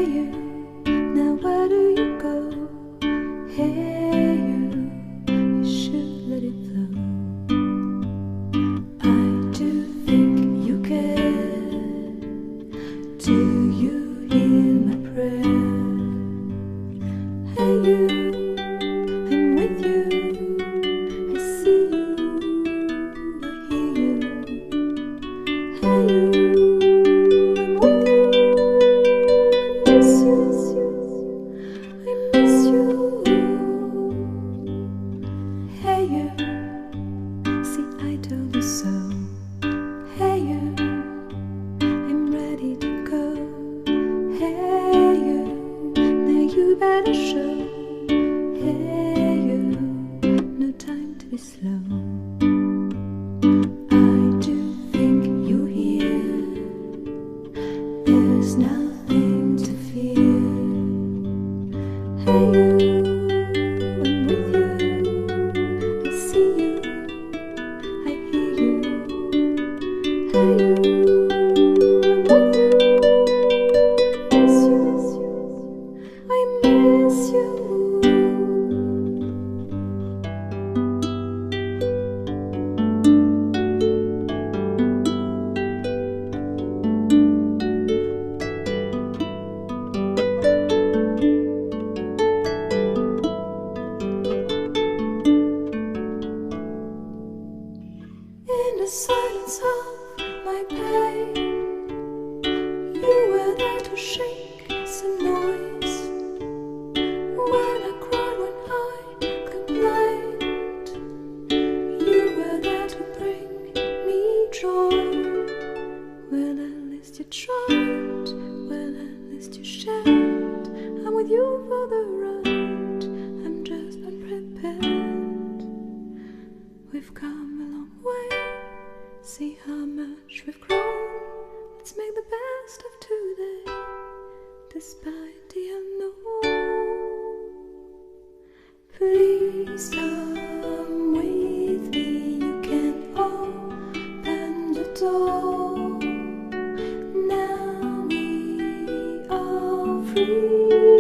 you, now where do you go? Hey you should let it flow. I do think you care. Do you hear my prayer? Hey you, I'm with you. I see you, I hear you. Hey you, I'm with you. I miss you, I miss you. Hey you, see I told you so. Hey you, I'm ready to go. Hey you, now you better show. Hey you, no time to be slow. I do think you hear. There's nothing to fear. Hey you, I'm with you. I see you, I hear you. Hey you, I'm with you. I miss you. In the silence of my pain, you were there to shake some noise. When I cried, when I complained, you were there to bring me joy. Well, at least you tried, well, at least you shared. I'm with you for the ride, I'm just unprepared. We've come a long way, see how much we've grown. Let's make the best of today, despite the unknown. Please come with me, you can open the door. Now we are free.